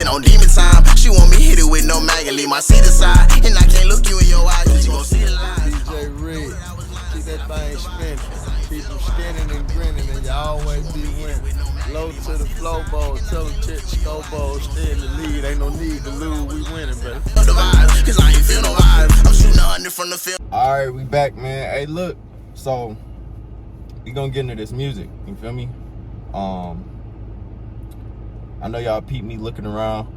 On demon time, she want me hit it with no mag and leave my seat aside. And I can't look you in your eyes, cause you gon' see the lies. Djredd, keep that thing spinning. People skinning and grinning, and you always be winning. Low to the flow bowl, tell them check the scope bowl, stay in the lead. Ain't no need to lose, we winning, baby. The vibe, cause I ain't feel no vibe. I'm shooting 100 from the field. Alright, we back, man. Hey, look, so we gonna get into this music, you feel me? I know y'all peep me looking around.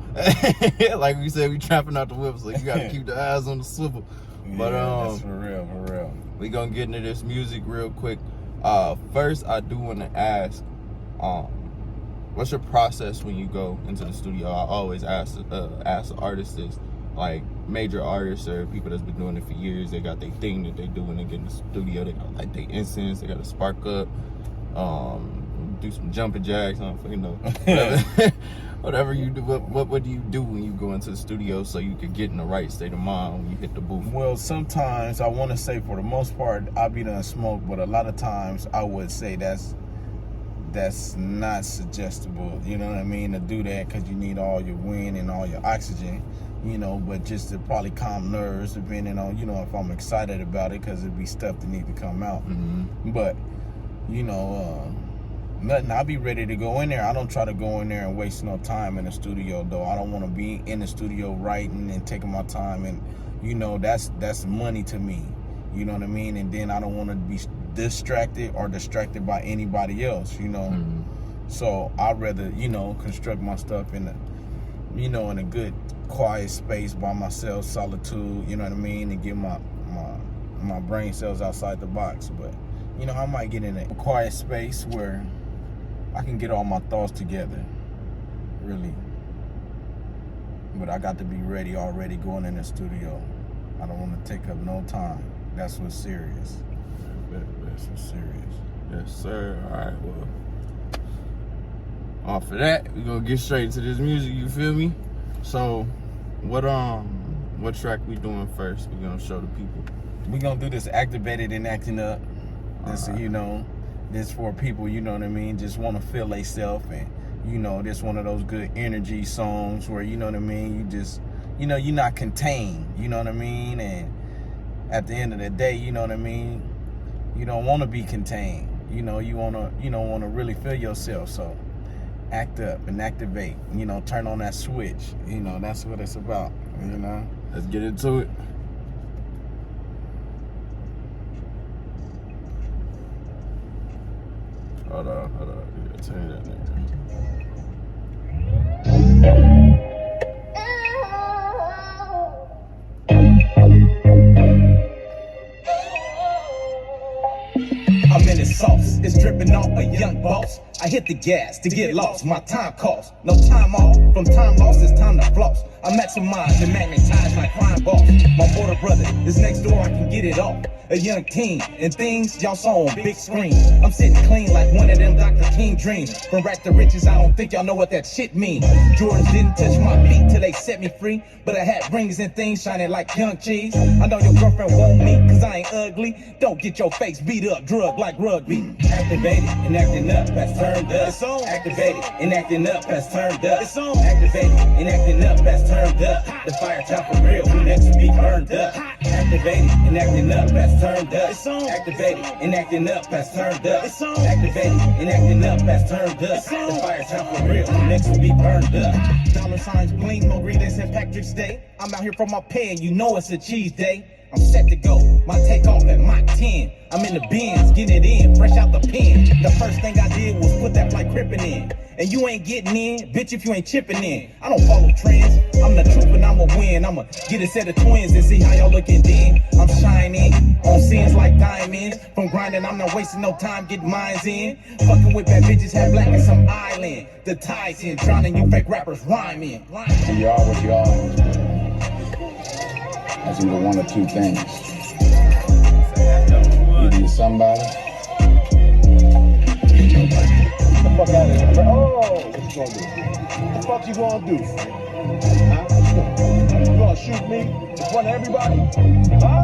Like we said, we trapping out the whip, so you gotta keep the eyes on the swivel. But that's for real. We gonna get into this music real quick. First, I do want to ask, what's your process when you go into the studio? I always ask the artists this, like major artists or people that's been doing it for years. They got their thing that they do when they get in the studio. They got like their incense. They got to spark up, do some jumping jacks. You know, whatever you do. What do you do when you go into the studio so you can get in the right state of mind when you hit the booth? Well, sometimes I want to say for the most part I be done smoke, but a lot of times I would say that's not suggestible. You know what I mean? To do that because you need all your wind and all your oxygen. You know, but just to probably calm nerves, depending on, you know, if I'm excited about it, because it'd be stuff that need to come out. But, you know, nothing, I'll be ready to go in there. I don't try to go in there and waste no time in the studio, though. I don't want to be in the studio writing and taking my time, and, you know, that's money to me. You know what I mean? And then I don't want to be distracted by anybody else, you know. So I'd rather, you know, construct my stuff in a good quiet space by myself, solitude, you know what I mean, and get my brain cells outside the box. But, you know, I might get in a quiet space where I can get all my thoughts together, really. But I got to be ready already going in the studio. I don't want to take up no time. That's what's serious. That's what's serious. Yes, sir. All right, well, off of that, we're gonna get straight into this music, you feel me? So, what track we doing first? We're gonna show the people. We're gonna do this Activated and Acting Up. This, right. You know, this for people, you know what I mean, just want to feel themselves, and, you know, this one of those good energy songs where, you know what I mean, you just, you know, you're not contained, you know what I mean, and at the end of the day, you know what I mean, you don't want to be contained, you know, you want to really feel yourself. So act up and activate, you know, turn on that switch, you know, that's what it's about, you know. Let's get into it. Hold on, you gotta turn that nigga. I'm in the sauce, it's dripping off a young boss. I hit the gas to get lost, my time cost. No time off, from time lost it's time to floss. I maximize and magnetize my crime boss. My border brother is next door, I can get it off. A young teen, and things y'all saw on big screen. I'm sitting clean like one of them Dr. King dreams. From rack to riches, I don't think y'all know what that shit means. Jordans didn't touch my feet till they set me free. But I had rings and things shining like young Cheez. I know your girlfriend want me, cause I ain't ugly. Don't get your face beat up, drug like rugby. Activated and acting up, that's turned up. It's on. Activated and acting up, that's turned up. It's on. Activated and acting up, that's turned up. The fire top for real, who next to be burned up. Activated and acting up, that's turned up. It's on. Activated and acting up, that's turned up. It's on. Activated and acting up, that's turned up. The fire top for real, who next to be burned up. Dollar signs bling, no greetings St. Patrick's Day. I'm out here for my pay, and you know it's a cheese day. I'm set to go, my takeoff at Mach 10. I'm in the bins, getting it in, fresh out the pen. The first thing I did was put that flight crippin' in. And you ain't getting in, bitch, if you ain't chipping in. I don't follow trends, I'm the truth and I'ma win. I'ma get a set of twins and see how y'all looking then. I'm shining on scenes like diamonds. From grinding, I'm not wasting no time getting mines in. Fucking with bad bitches, half black and some island. The tides in, drowning you fake rappers rhyming. You are what you are. That's either one or two things. Either you're somebody, or you're nobody. Get the fuck out of here. Oh, what you gonna do? What the fuck you gonna do? Huh? You gonna shoot me in front of everybody? Huh?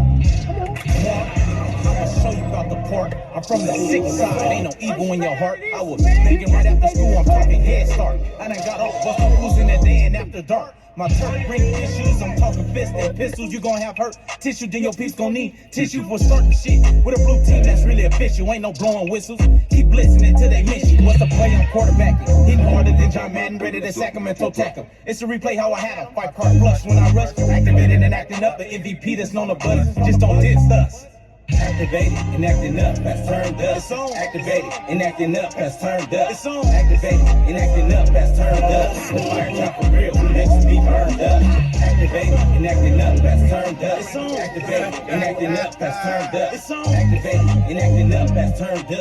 Come on. I'ma show you about the park. I'm from the 6th side, ain't no ego in your heart. I was begging right after school, I'm talking Head Start. I done got off, bust the rules in that day and after dark. My turf bring issues, I'm talking fists and pistols. You gon' have hurt tissue, then your piece gon' need tissue for starting shit. With a blue team that's really official, ain't no blowing whistles. Keep blitzing until they miss you. What's the play on quarterbacking? Hitting harder than John Madden, ready to Sacramento tack him. It's a replay how I had him. Fight card flush when I rush, activated and acting up. The MVP that's known to buzz, just don't diss us. Activated and acting up, that's turned up. It's on. Activated and acting up, that's turned up. It's on. Activated and acting up, that's turned up. The fire top for real, who next to be burned up. Activated and acting up, that's turned up. It's on. Activated and acting up, that's turned up. It's on. Activated and acting up, that's turned up. The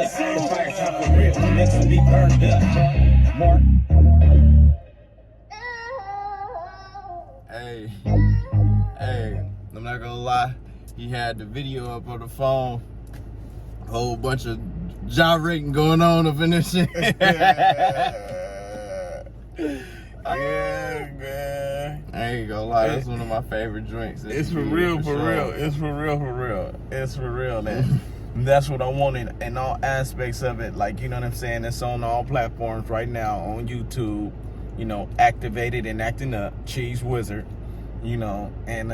fire top for real, who next to be burned up. Mark. Hey, I'm not gonna lie. He had the video up on the phone. A whole bunch of gyrating going on up in this shit. Yeah, man. I ain't gonna lie, that's one of my favorite drinks. It's for real, for real. It's for real, for real. It's for real, man. That's what I wanted in all aspects of it. Like, you know what I'm saying? It's on all platforms right now, on YouTube. You know, Activated and Acting Up, Cheez Wizard. You know, and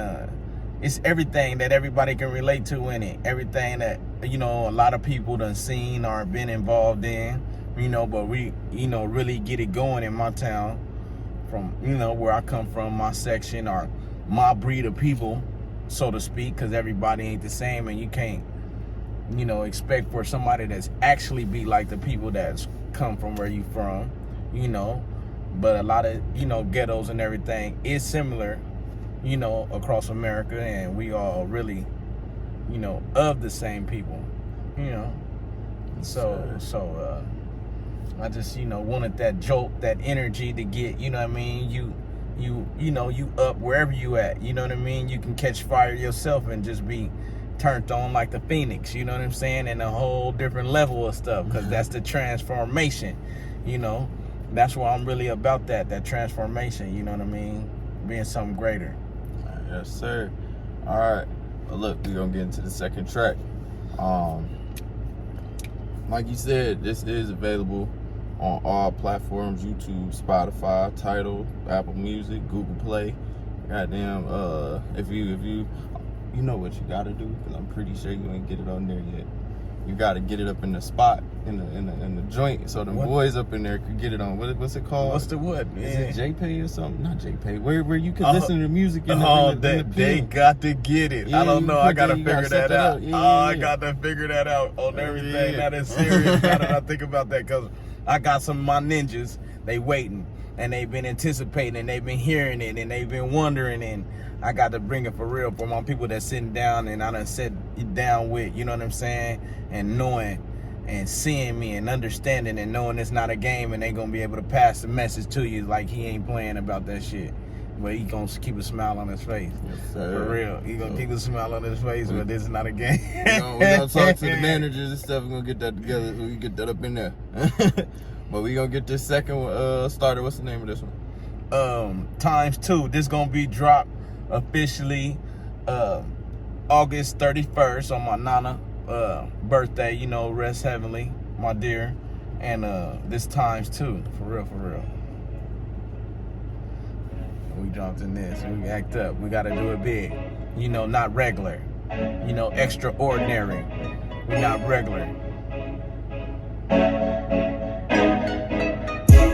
it's everything that everybody can relate to in it. Everything that, you know, a lot of people done seen or been involved in, you know, but we, you know, really get it going in my town from, you know, where I come from, my section or my breed of people, so to speak, because everybody ain't the same and you can't, you know, expect for somebody that's actually be like the people that's come from where you from, you know, but a lot of, you know, ghettos and everything is similar, you know, across America, and we all really, you know, of the same people, you know. So I just, you know, wanted that jolt, that energy to get, you know what I mean, you know, you up wherever you at, you know what I mean, you can catch fire yourself and just be turned on like the Phoenix, you know what I'm saying, and a whole different level of stuff, because that's the transformation, you know. That's why I'm really about that transformation, you know what I mean, being something greater. Yes, sir. All right. Well, look, we're going to get into the second track. Like you said, this is available on all platforms: YouTube, Spotify, Tidal, Apple Music, Google Play. Goddamn, if you know what you got to do, because I'm pretty sure you ain't get it on there yet. You got to get it up in the spot, in the joint, so the boys up in there could get it on. What's it called? What's the what? Is it JPay or something? Not JPay. Where you can listen to the music in the they got to get it. Yeah, I don't know. I got to figure that out. Yeah, I got to figure that out on everything. That is serious. Now that I think about that, because I got some of my ninjas. They waiting, and they've been anticipating, and they've been hearing it, and they've been wondering, and I got to bring it for real for my people that's sitting down, and I done sit down with, you know what I'm saying, and knowing and seeing me and understanding and knowing it's not a game, and they gonna be able to pass the message to you like he ain't playing about that shit, but he gonna keep a smile on his face. Yes, sir. For real, he gonna keep a smile on his face, but this is not a game. We're gonna talk to the managers and stuff. We're gonna get that together so we can get that up in there. But we gonna get this second one started. What's the name of this one? ×2. This gonna be dropped officially August 31st on my Nana birthday, you know, rest heavenly, my dear. And this ×2, for real. We jumped in this, we act up, we gotta do it big, you know, not regular, you know, extraordinary. We're not regular.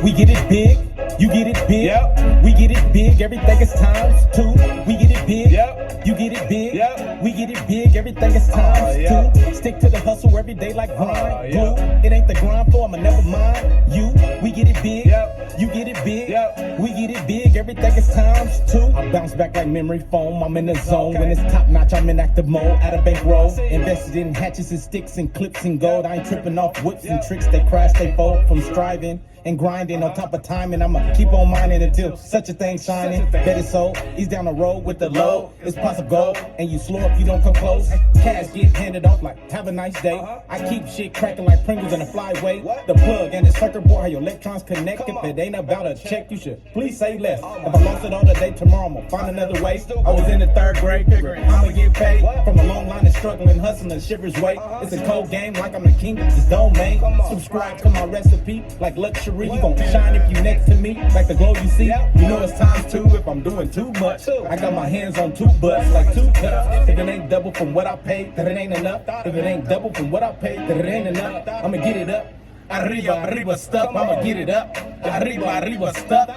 We get it big, you get it big. Yep. We get it big, everything is ×2. We get it big, yep. You get it big, yep. We get it big, everything is ×2. Yep. Stick to the hustle every day like grind. Glue, it ain't the grind for, I'ma never mind you. We get it big, yep. You get it big, yep. We get it big, everything is ×2. I bounce back like memory foam, I'm in the zone. When it's top notch, I'm in active mode, out of bankroll. Invested in hatchets and sticks and clips and gold. I ain't tripping off whips and tricks, they crash, they fold from striving. and grinding on top of time, and I'ma keep on mining until such a thing shining. Bet it's so. He's down the road with the low. It's possible, and you slow up, you don't come close. Cash get handed off like have a nice day. I keep shit cracking like Pringles in a flyway. The plug and the circuit board, how your electrons connect. If it ain't about a check, you should please say less. If I lost it all today, tomorrow I'ma find another way. I was in the 3rd grade, I'ma get paid from a long line of struggling, hustling, shivers way. It's a cold game like I'm the king of this domain. Subscribe to my recipe like luxury. You gon' shine if you next to me like the glow you see. You know it's times 2 if I'm doing too much. I got my hands on 2 butts like 2 cups. If it ain't double from what I paid, then it ain't enough. If it ain't double from what I paid, then it ain't enough. I'ma get it up. Arriba, arriba stuff, I'ma get it up. Arriba, arriba stuff.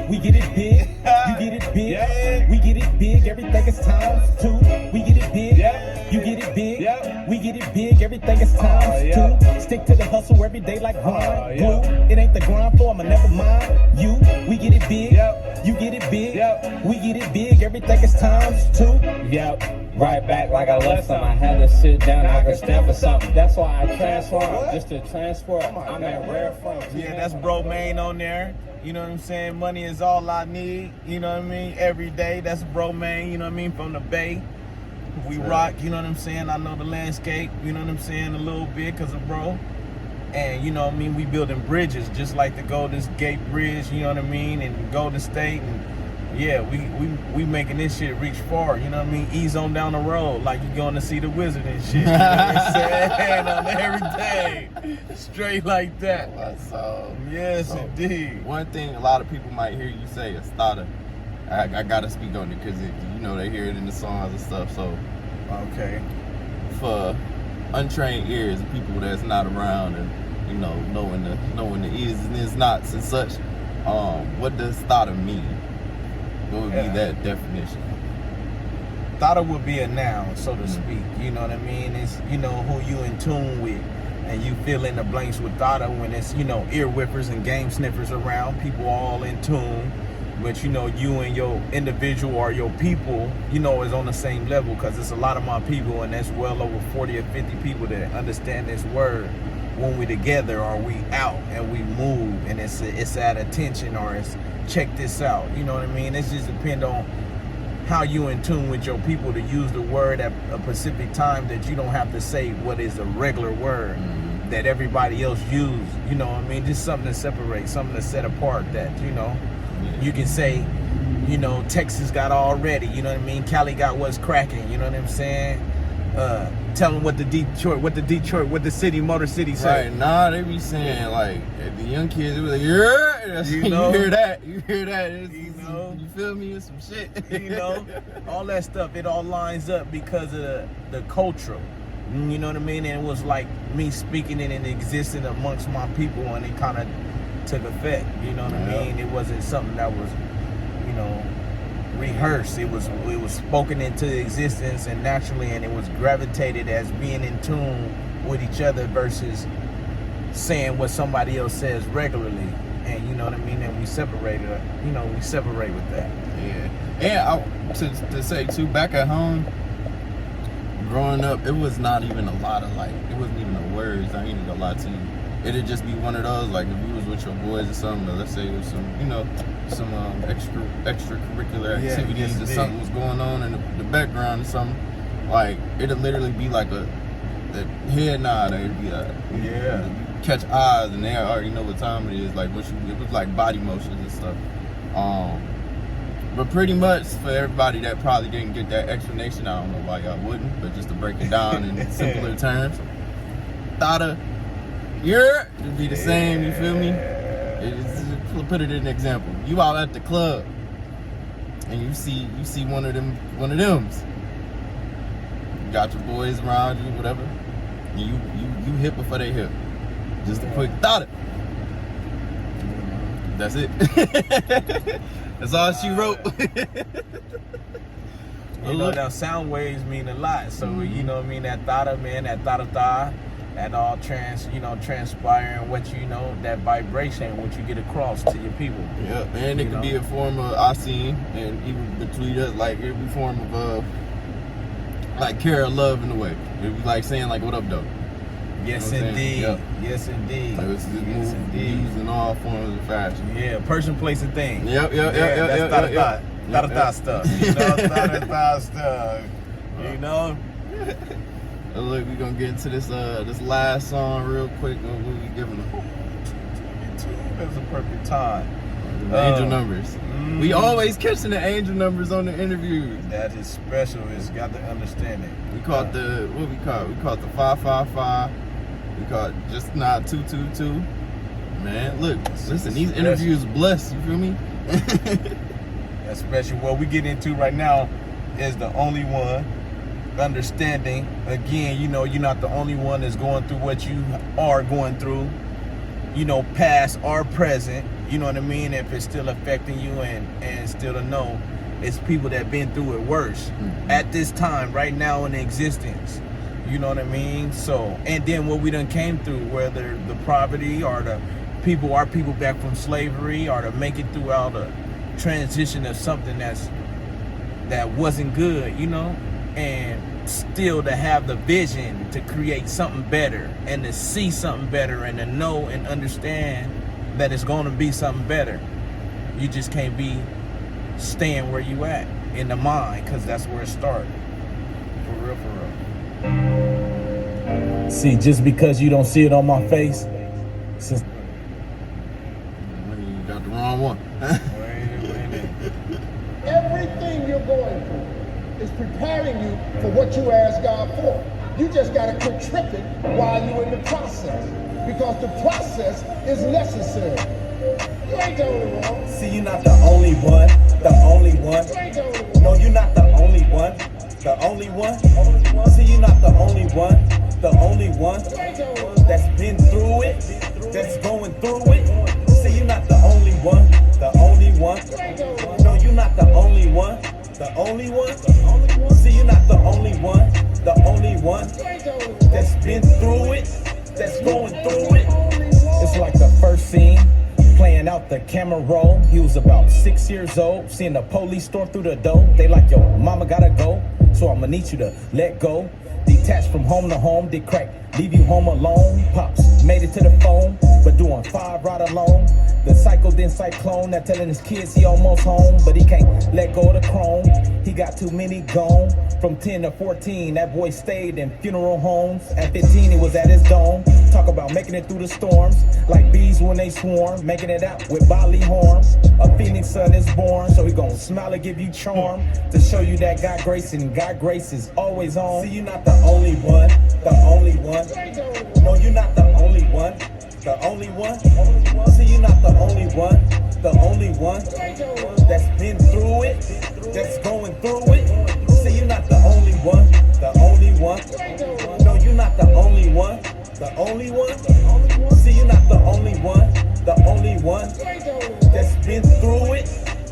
We get it big, you get it big. We get it big, everything is times 2. We get it big, you get it big. We get it big, everything is times 2. Stick to the hustle every day like grind glue. It ain't the grind floor, I'ma never mind you. We get it big, you get it big. We get it big, everything is times 2. Yep. Right back like I left some. I had to sit down, I could stand for something. That's why I transform, just to transport. I'm at rare from. Yeah, that's Bro Main on there. You know what I'm saying? Money is all I need. You know what I mean? Every day. That's Bro Main. You know what I mean? From the Bay. We rock. You know what I'm saying? I know the landscape. You know what I'm saying? A little bit because of Bro. And you know what I mean? We building bridges just like the Golden Gate Bridge. You know what I mean? And Golden State. And yeah, we making this shit reach far, you know what I mean? Ease on down the road like you going to see the Wizard and shit. You know what I'm saying? On everything. Straight like that. So, yes, indeed. One thing a lot of people might hear you say is thoughta. I gotta speak on it because you know they hear it in the songs and stuff. So, okay. For untrained ears and people that's not around and you know knowing the is and is nots and such, what does thoughta mean? What would be that definition? Thoughta would be a noun, so to speak. You know what I mean? It's, you know, who you in tune with. And you fill in the blanks with thoughta when it's, you know, ear whippers and game sniffers around. People all in tune. But, you know, you and your individual or your people, you know, is on the same level. Because it's a lot of my people, and that's well over 40 or 50 people that understand this word. When we together or we out and we move and it's at attention or it's check this out, you know what I mean? It just depends on how you in tune with your people to use the word at a specific time that you don't have to say what is a regular word that everybody else use, you know what I mean? Just something to separate, something to set apart that, you know, you can say, you know, Texas got already, you know what I mean? Cali got what's cracking, you know what I'm saying? Tell them what the city, Motor City say. Right, nah, they be saying like the young kids, they be like, yeah, you hear that, it's, you know, you feel me, it's some shit, you know, all that stuff. It all lines up because of the culture, you know what I mean? And it was like me speaking it and existing amongst my people, and it kind of took effect. You know what I mean? It wasn't something that was, you know, rehearsed. It was spoken into existence and naturally, and it was gravitated as being in tune with each other versus saying what somebody else says regularly. And you know what I mean? And we separated, you know, we separate with that. Yeah. And to say too, back at home, growing up, it was not even a lot of like, it wasn't even the words. I ain't even gonna lie to you. It'd just be one of those, like if you was with your boys or something, or let's say it was some, you know, some extracurricular activities or something was going on in the background or something, like it'd literally be like a head nod, or it'd be catch eyes, and they already know what time it is. Like it was like body motions and stuff. But pretty much for everybody that probably didn't get that explanation, I don't know why y'all wouldn't, but just to break it down in simpler terms, thoughta. It'd be the same, you feel me? Put it in an example. You out at the club and you see one of them's. You got your boys around you, whatever, and you hip before they hip. Just a quick thought. That's it. That's all she wrote. You know, now sound waves mean a lot. So you know what I mean, that thoughta, man, that thoughta, that all transpiring what you know, that vibration, what you get across to your people. Yeah, and it could be a form of I seen, and even between us, like it would be a form of like care or love in a way. It'd be like saying like, what up, though? Yes, You know what I'm saying? indeed. Yep. Yes, indeed. Like, it's just Yes, indeed. used in all forms of fashion. Yeah, person, place, and thing. Yep. That's thought stuff. You know, thought stuff. You know? Look, we're gonna get into this last song real quick. We'll be giving them That's a perfect time. the angel numbers. We always catching the angel numbers on the interviews. That is special. It's got to understand it. We caught the what we caught? We caught the 555. We caught just not 222. Man, look, listen, these interviews blessed. You feel me? That's special. What we get into right now is the only one. Understanding, again, you know, you're not the only one that's going through what you are going through, you know, past or present, you know what I mean? If it's still affecting you and still to know it's people that been through it worse at this time, right now in existence, you know what I mean? So, and then what we done came through, whether the poverty or the people, our people back from slavery, or to make it throughout a transition of something that wasn't good, you know? And still to have the vision to create something better and to see something better and to know and understand that it's going to be something better. You just can't be staying where you at in the mind, because that's where it started. For real, for real. See, just because you don't see it on my face, since You got the wrong one. Wait a minute. Everything you're going through is preparing you for what you ask God for. You just got to quit tripping while you're in the process, because the process is necessary. You ain't the only one. see, you're not the only one, the only one. You ain't the only one. No, you're not the only one, the only one. See, you're not the only one, the only one You ain't the only one. that's been through it, that's going through it. See, you're not the only one, the only one. You ain't the only one. No, you're not the only one, the only one. See, you're not the only one, the only one You ain't the only one. that's been through it, that's going through it. It's like the first scene, playing out the camera roll. He was about 6 years old, seeing the police storm through the door. They like, yo, mama gotta go, so I'ma need you to let go. Detached from home to home, did crack leave you home alone? Pops made it to the phone, but doing 5 right alone. The psycho then cyclone, that telling his kids he almost home, but he can't let go of the chrome. He got too many gone. From 10 to 14, that boy stayed in funeral homes. At 15, he was at his dome. Talk about making it through the storms, like bees when they swarm, making it out with bodily harm. A phoenix son is born, so he gon' smile and give you charm, to show you that God grace and God grace is always on. See, you're not the only one, the only one. You ain't the only one. No, you're not the only one, the only one. See, you're not the only one, the only one You ain't the only one. that's been through it, that's going through it. See, you're not the only one, the only one. You ain't the only one. No, you're not the only one, the only one. See, you're not the only one, the only one You ain't the only one. that's been through it,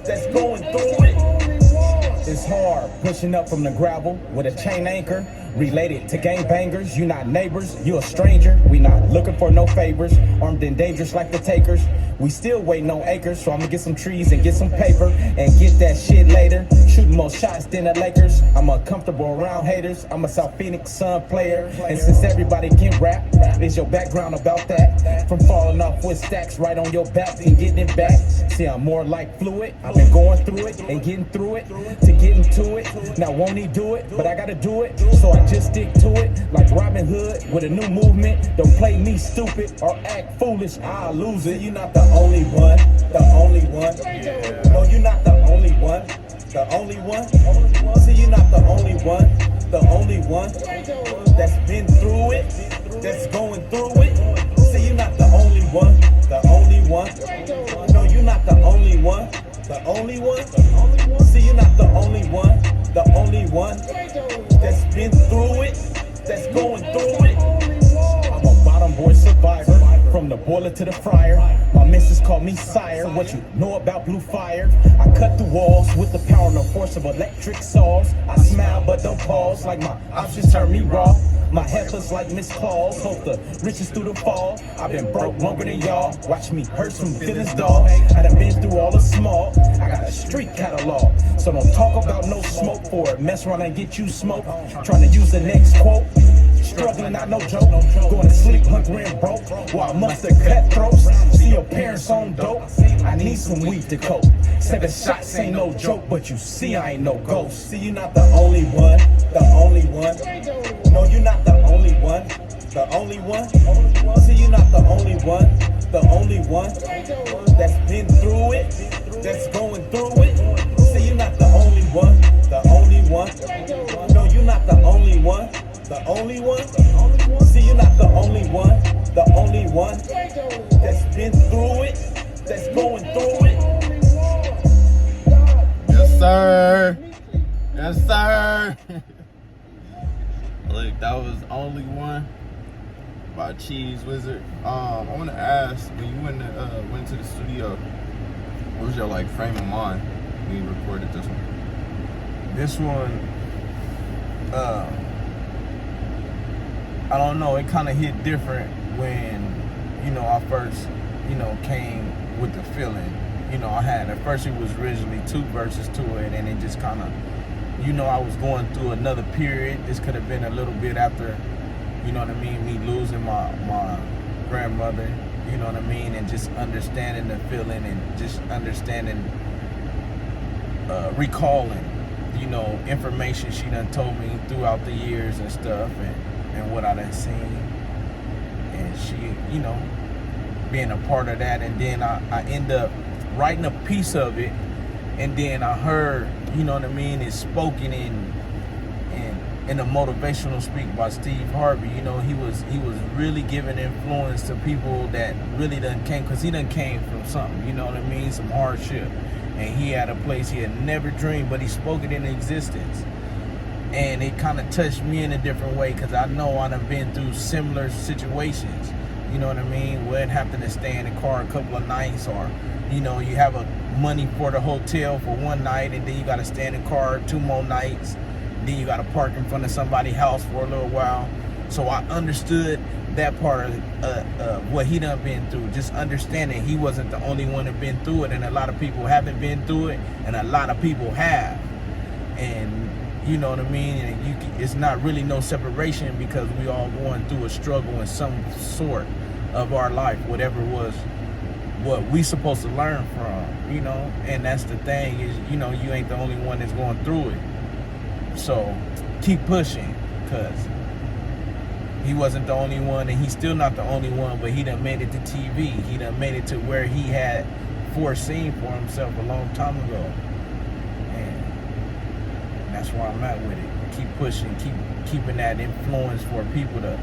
that's going through it. Only one. It's hard pushing up from the gravel with a chain anchor. Related to gangbangers, you not neighbors, you a stranger. We not looking for no favors, armed and dangerous like the takers. We still waiting on acres, so I'ma get some trees and get some paper and get that shit later. Shooting more shots than the Lakers. I'm uncomfortable around haters. I'm a South Phoenix Sun player, and since everybody can rap, is your background about that? From falling off with stacks right on your back and getting it back. See, I'm more like fluid. I've been going through it and getting through it to getting to it. Now won't he do it? But I gotta do it, so I just stick to it like Robin Hood with a new movement. Don't play me stupid or act foolish, I'll lose it. You're not the only one, the only one. No, you're not the only one, the only one. See, you're not the only one, the only one that's been through it, that's going through it. See, you're not the only one, the only one. No, you're not the only one, the only one. See, you're not the only one, the only one that's been through it, that's going through it. I'm a bottom boy survivor, from the boiler to the fryer. My missus called me sire. What you know about blue fire? I cut the walls with the power and the force of electric saws. I smile but don't pause, like my options turn me raw. My heifers like Miss Claus, hope the riches through the fall. I've been broke longer than y'all. Watch me hurt some feelings, dog. I done been through all the small. I got a street catalog, so don't talk about no smoke for it. Mess around and get you smoked. Trying to use the next quote. Struggling, not no joke. Going to sleep hungry and broke. While mustard cutthroats. See your parents on dope. I need some weed to cope. 7 shots ain't no joke, but you see I ain't no ghost. See, you're not the only one. The only one. No, you're not the only one. The only one. See, you're not the only one. The only one that's been through it, that's going through it. See, you're not the only one. The only one. No, you're not the only one. The only one. See, you're not the only one. The only one that's been through it, that's going through it. Yes, sir. Yes, sir. Look, that was Only One by Cheez Wizard. I want to ask, when you went to the studio, what was your like frame of mind when you recorded this one? This one, I don't know, it kind of hit different when, you know, I first, you know, came with the feeling. You know, at first it was originally 2 verses to it, and it just kind of, you know, I was going through another period. This could have been a little bit after, you know what I mean, me losing my grandmother, you know what I mean, and just understanding the feeling and just understanding, recalling, you know, information she done told me throughout the years and stuff, and what I done seen, and she, you know, being a part of that. And then I end up writing a piece of it, and then I heard, you know what I mean, it's spoken in a motivational speak by Steve Harvey. You know, he was really giving influence to people that really done came, because he done came from something, you know what I mean, some hardship, and he had a place he had never dreamed, but he spoke it into existence. And it kind of touched me in a different way, because I know I done been through similar situations, you know what I mean, where it happened to stay in the car a couple of nights, or, you know, you have money for the hotel for one night, and then you got to stay in the car 2 more nights. Then you got to park in front of somebody's house for a little while. So I understood that part of what he done been through. Just understanding he wasn't the only one that been through it, and a lot of people haven't been through it, and a lot of people have. And you know what I mean? And it's not really no separation, because we all going through a struggle in some sort of our life, whatever was what we supposed to learn from, you know. And that's the thing, is, you know, you ain't the only one that's going through it. So keep pushing, because he wasn't the only one, and he's still not the only one, but he done made it to TV. He done made it to where he had foreseen for himself a long time ago. And that's where I'm at with it. Keep pushing, keeping that influence for people to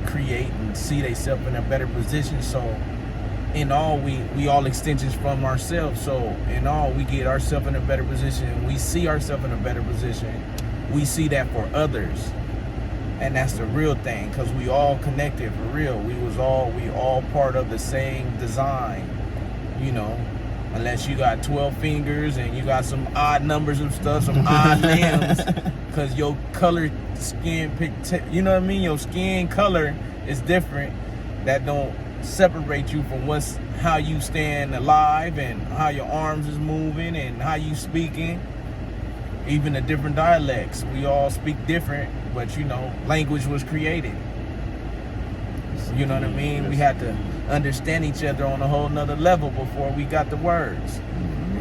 create and see themselves in a better position. So in all, we all extensions from ourselves. So in all, we get ourselves in a better position. We see ourselves in a better position. We see that for others, and that's the real thing, because we all connected for real. We all part of the same design, you know, unless you got 12 fingers and you got some odd numbers and stuff, some odd limbs, because your color skin, you know what I mean, your skin color is different. That don't separate you from how you stand alive, and how your arms is moving, and how you speaking. Even the different dialects, we all speak different, but you know, language was created. You know what I mean? We had to understand each other on a whole nother level before we got the words.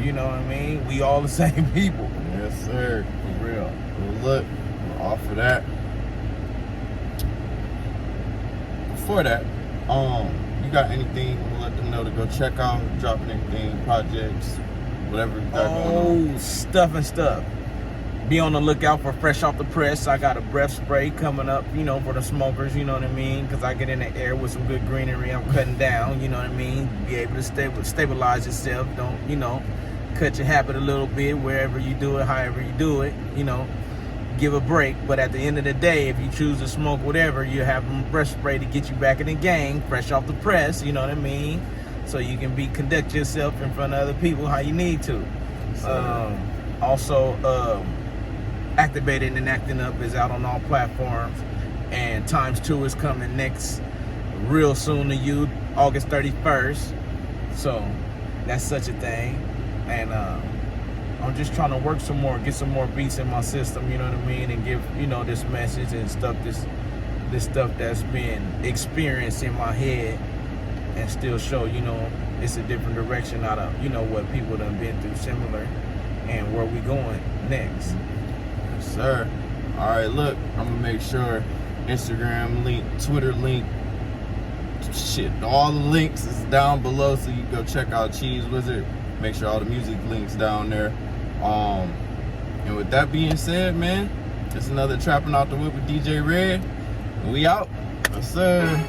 You know what I mean? We all the same people. Yes, sir. For real. Well, look, off of that. Before that, you got anything you want to let them know to go check out, dropping anything, projects, whatever you got going on? Stuff. Be on the lookout for Fresh Off the Press. I got a breath spray coming up, you know, for the smokers, you know what I mean? Because I get in the air with some good greenery. I'm cutting down, you know what I mean? Be able to stabilize yourself. Don't, you know, cut your habit a little bit wherever you do it, however you do it, you know. Give a break. But at the end of the day, if you choose to smoke whatever, you have a breath spray to get you back in the game, fresh off the press, you know what I mean? So you can conduct yourself in front of other people how you need to. Also, Activated and Acting Up is out on all platforms, and ×2 is coming next real soon to you, August 31st. So that's such a thing. And I'm just trying to work some more, get some more beats in my system, you know what I mean, and give, you know, this message and stuff, this the stuff that's been experienced in my head and still show, you know, it's a different direction out of, you know, what people done been through similar and where we going next. Yes, sir. All right, look, I'm gonna make sure Instagram link, Twitter link, shit, all the links is down below, so you can go check out Cheez Wizard. Make sure all the music links down there. And with that being said, man, it's another Trapping Out the Whip with Djredd. We out. Yes, sir.